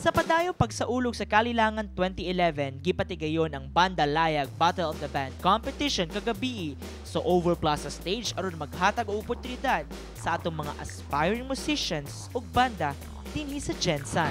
Sa padayong pagsaulog sa Kalilangan 2011, gipatigayon ang Banda Layag Battle of the Band competition kagabi sa Over Plaza stage aron maghatag og oportunidad sa atong mga aspiring musicians ug banda dinhi sa Gensan.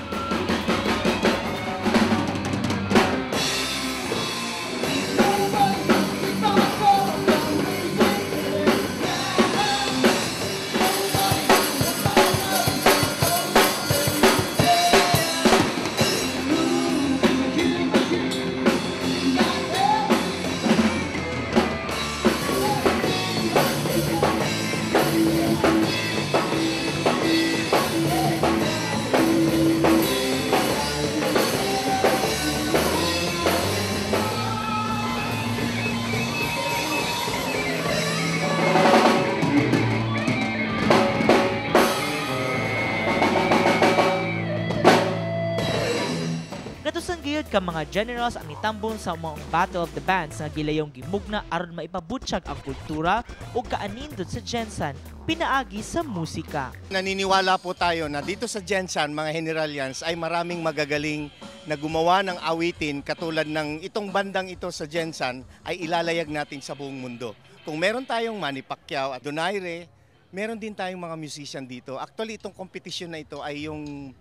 Natusan gayud ka mga generals ang nitambong sa mga Battle of the Bands nga gilayong gimugna aron maipabutyag ang kultura ug kaanindot sa Gensan pinaagi sa musika. Naniniwala po tayo na dito sa Gensan, mga Generalians, ay maraming magagaling na gumawa ng awitin katulad ng itong bandang ito sa Gensan ay ilalayag natin sa buong mundo. Kung meron tayong Manny Pacquiao at Donaire, meron din tayong mga musician dito. Actually, itong competition na ito ay yung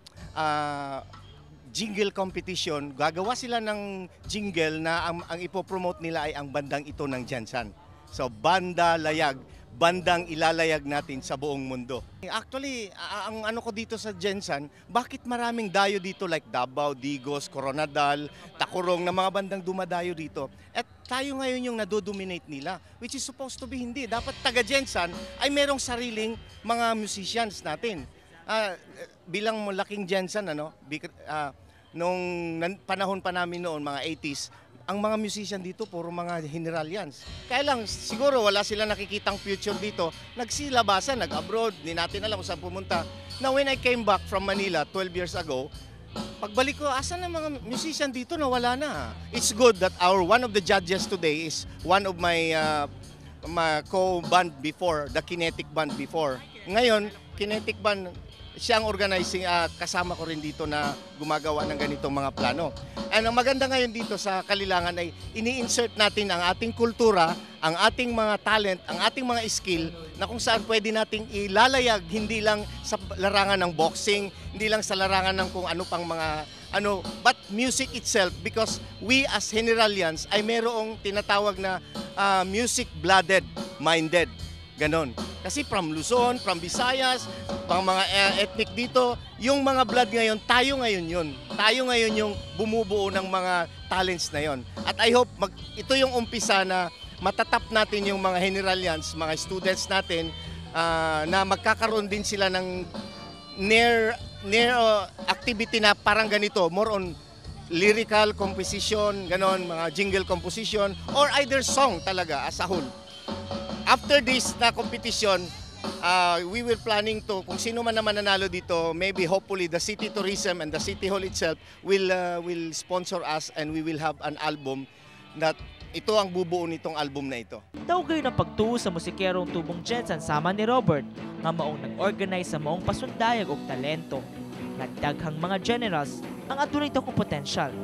jingle competition. Gagawa sila ng jingle na ang ipopromote nila ay ang bandang ito ng Gensan. So, Banda Layag, bandang ilalayag natin sa buong mundo. Actually, ang ano ko dito sa Gensan, bakit maraming dayo dito like Davao, Digos, Coronadal, Takurong na mga bandang dumadayo dito? At tayo ngayon yung nadodominate nila, which is supposed to be hindi. Dapat taga Gensan ay merong sariling mga musicians natin. Bilang malaking Gensan, nung panahon pa namin noon, mga 80s, ang mga musician dito, puro mga Generalians. Kaya lang, siguro wala sila nakikitang future dito. Nagsilabasan, nag-abroad, di natin alam kung saan pumunta. Now, when I came back from Manila 12 years ago, pagbalik ko, asan ang mga musician dito na wala na? It's good that one of the judges today is one of my co-band before, the Kinetic Band before. Ngayon, Kinetic Band, siya ang organizing, kasama ko rin dito na gumagawa ng ganitong mga plano. And ang maganda ngayon dito sa Kalilangan ay ini-insert natin ang ating kultura, ang ating mga talent, ang ating mga skill na kung saan pwede nating ilalayag hindi lang sa larangan ng boxing, hindi lang sa larangan ng kung ano pang mga but music itself, because we as Generalians ay merong tinatawag na music-blooded, minded. Ganon. Kasi from Luzon, from Visayas, pang mga ethnic dito, yung mga blood ngayon, tayo ngayon yun. Tayo ngayon yung bumubuo ng mga talents na yon. At I hope ito yung umpisa na matatap natin yung mga Generalians, mga students natin, na magkakaroon din sila ng near activity na parang ganito, more on lyrical composition, ganon, mga jingle composition, or either song talaga as a whole. After this na competition, we will planning to, kung sino man naman nanalo dito, maybe hopefully the city tourism and the city hall itself will sponsor us, and we will have an album that ito ang bubuo nitong album na ito. Daugay ng pagtuo sa musikerong tubong Gensan sama ni Robert nga maong nag-organize sa maong pasundayag og talento. Nagdaghang mga generals ang adunay itong potensyal.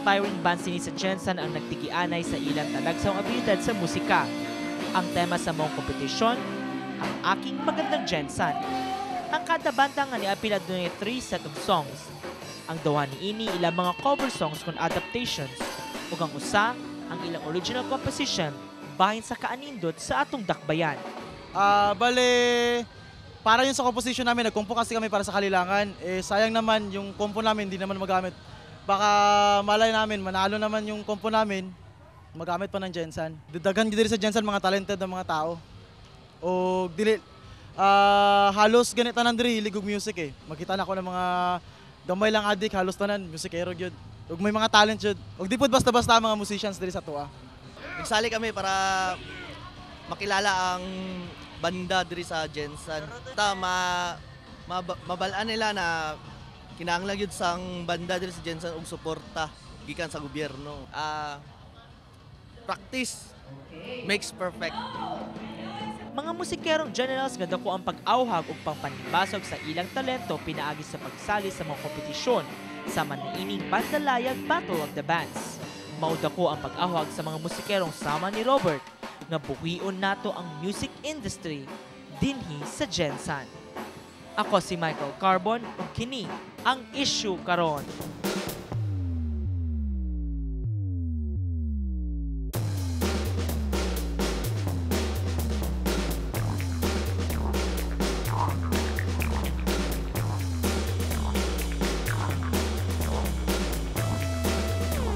aspiring band sini sa Jensen ang nagtigianay sa ilang talagsang abilidad sa musika. Ang tema sa mong kompetisyon, ang aking magandang Jensen. Ang kada banda nga niapila doon ay 3 set of songs. Ang dawa ni ini ilang mga cover songs kung adaptations, ug ang usa ang ilang original composition bahin sa kaanindot sa atong dakbayan. Bale, para yun sa composition namin, nagkumpo kasi kami para sa Kalilangan. Sayang naman yung kompo namin, hindi naman magamit. Baka malay namin, manalo naman yung kompo namin, magamit pa ng Jensen. Daghan diri sa Jensen mga talented na mga tao. O dili, halos ganito nan diri hilig og music eh. Makita na ako ng mga gamay lang adik, halos tanan musikero gyud. Ug may mga talent jud. Ug di pud basta-basta mga musicians diri sa tuwa. Nagsali kami para makilala ang banda diri sa Jensen. Mabalaan nila na kinahanglan gyud sang banda diri sa Jensen og suporta gikan sa gobyerno. Practice makes perfect. Mga musikerong generals nga dako ang pag-awhag ug pangpanibasog sa ilang talento pinaagi sa pagsali sa mga kompetisyon sama niining Bandalayag Battle of the Bands. Maudako ang pag-awhag sa mga musikerong sama ni Robert nga buhion nato ang music industry dinhi sa Jensen. Ako si Michael Carbon ug kini ang issue karon.